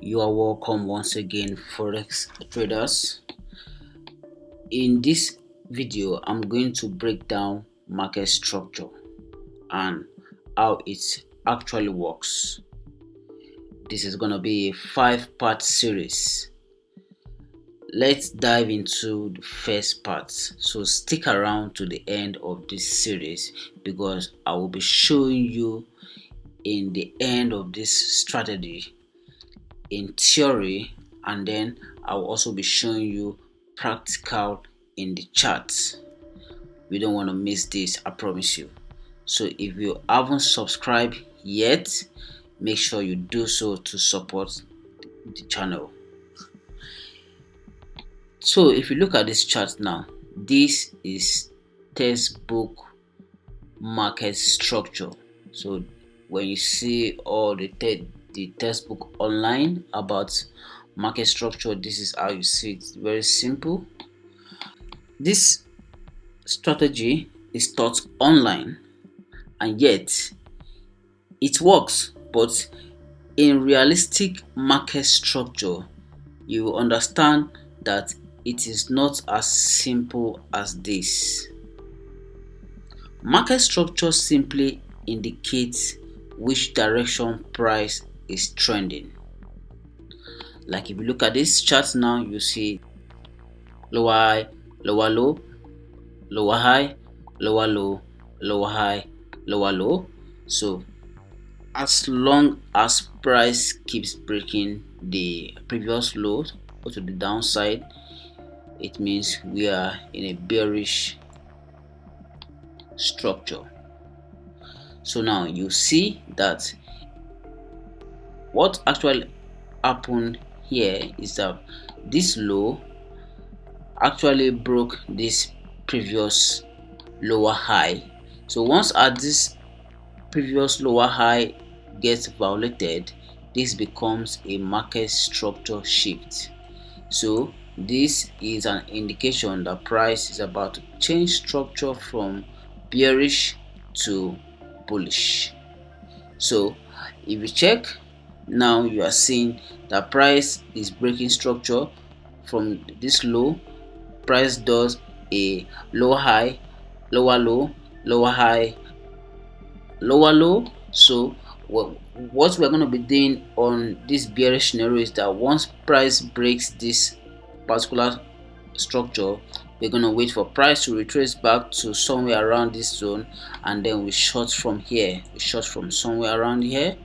You are welcome once again, Forex traders. In this video, I'm going to break down market structure and how it actually works. This is going to be a 5-part series. Let's dive into the first part. So stick around to the end of this series because I will be showing you in the end of this strategy in theory, and then I'll also be showing you practical in the charts. We don't want to miss this, I promise you. So if you haven't subscribed yet, make sure you do so to support the channel. So if you look at this chart now, this is textbook market structure. So when you see all the textbook online about market structure, this is how you see it. Very simple. This strategy is taught online and yet it works, but in realistic market structure you will understand that it is not as simple as this. Market structure simply indicates which direction price is trending. Like if you look at this chart now, you see lower high, lower low, lower high, lower low, lower high, lower low. So as long as price keeps breaking the previous low or to the downside, it means we are in a bearish structure. So now you see that what actually happened here is that this low actually broke this previous lower high. So once at this previous lower high gets violated, this becomes a market structure shift. So this is an indication that price is about to change structure from bearish to bullish. So if you check now, you are seeing that price is breaking structure from this low. Price does a lower high, lower low, lower high, lower low. So what we're going to be doing on this bearish scenario is that once price breaks this particular structure, we're going to wait for price to retrace back to somewhere around this zone, and then we short from here. We short from somewhere around here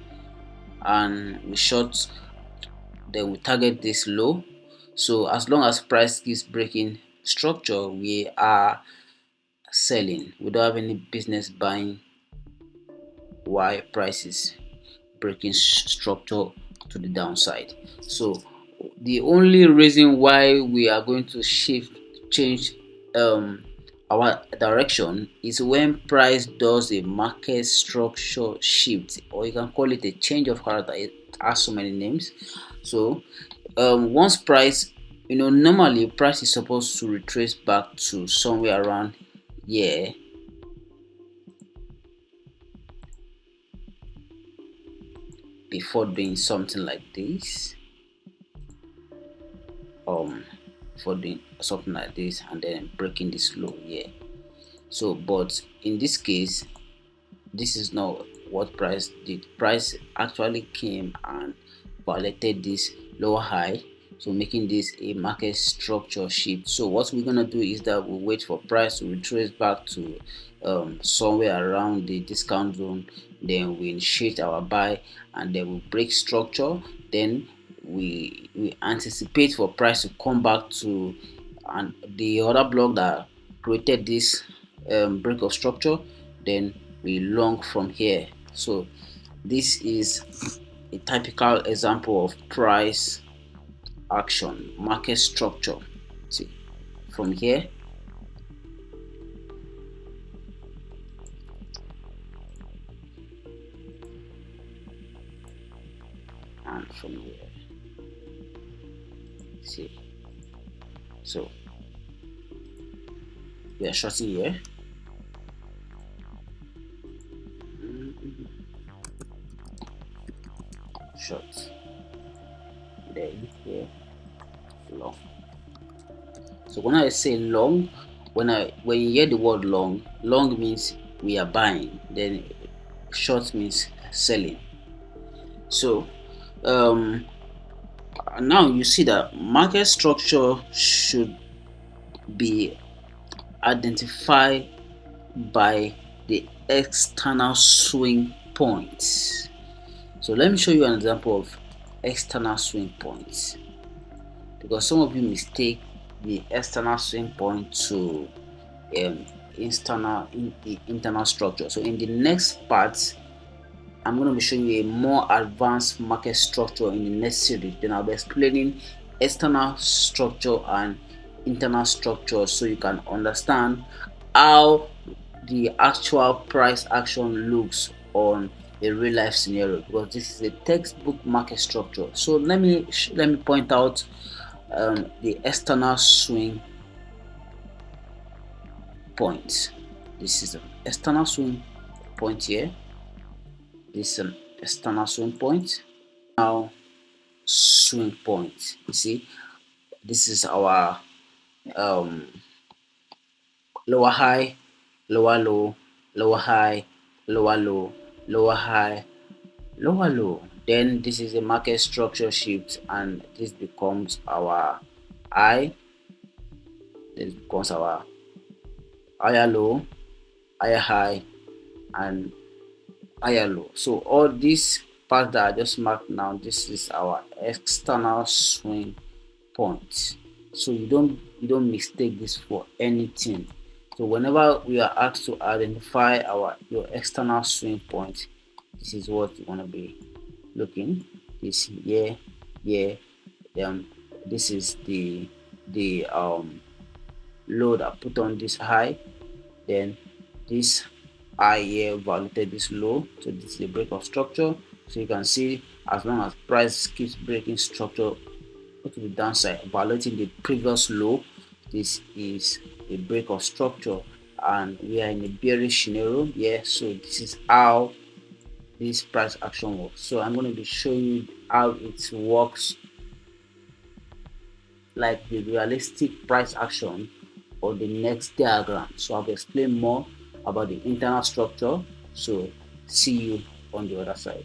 and we short, then we target this low. So as long as price keeps breaking structure, we are selling. We don't have any business buying while price is breaking structure to the downside. So the only reason why we are going to change our direction is when price does a market structure shift, or you can call it a change of character. It has so many names. So once price, normally price is supposed to retrace back to somewhere around here before doing something like this, for doing something like this and then breaking this low here. So but in this case, this is not what price did. Price actually came and violated this lower high, so making this a market structure shift. So what we're gonna do is that we'll wait for price to retrace back to somewhere around the discount zone, then we initiate our buy and then we break structure. Then we anticipate for price to come back to and the other block that created this break of structure, then we long from here. So this is a typical example of price action, market structure. See, from here and from here. See, so we are shorting here. Short. then here long. So when I say long, when you hear the word long, long means we are buying, then short means selling. So now you see that market structure should be identified by the external swing points. So let me show you an example of external swing points, because some of you mistake the external swing point to um, internal structure. So in the next part, I'm going to be showing you a more advanced market structure in the next series. Then I'll be explaining external structure and internal structure, so you can understand how the actual price action looks on a real life scenario, because this is a textbook market structure. So let me point out the external swing point. This is an external swing point here. This is an external swing point. Now swing point. You see, this is our um, lower high, lower low, lower high, lower low, lower high, lower low. Then this is a market structure shift, and this becomes our high. This becomes our higher low, higher high, and higher low. So all these parts that I just marked now, this is our external swing point. So you don't mistake this for anything. So whenever we are asked to identify your external swing point, this is what you want to be looking. This here, here, this is the load I put on this high, then this high here validated this low, so this is a break of structure. So you can see, as long as price keeps breaking structure to the downside, violating the previous low, this is a break of structure, and we are in a bearish scenario here. So this is how this price action works. So I'm going to be showing you how it works, like the realistic price action or the next diagram. So I'll explain more about the internal structure. So see you on the other side.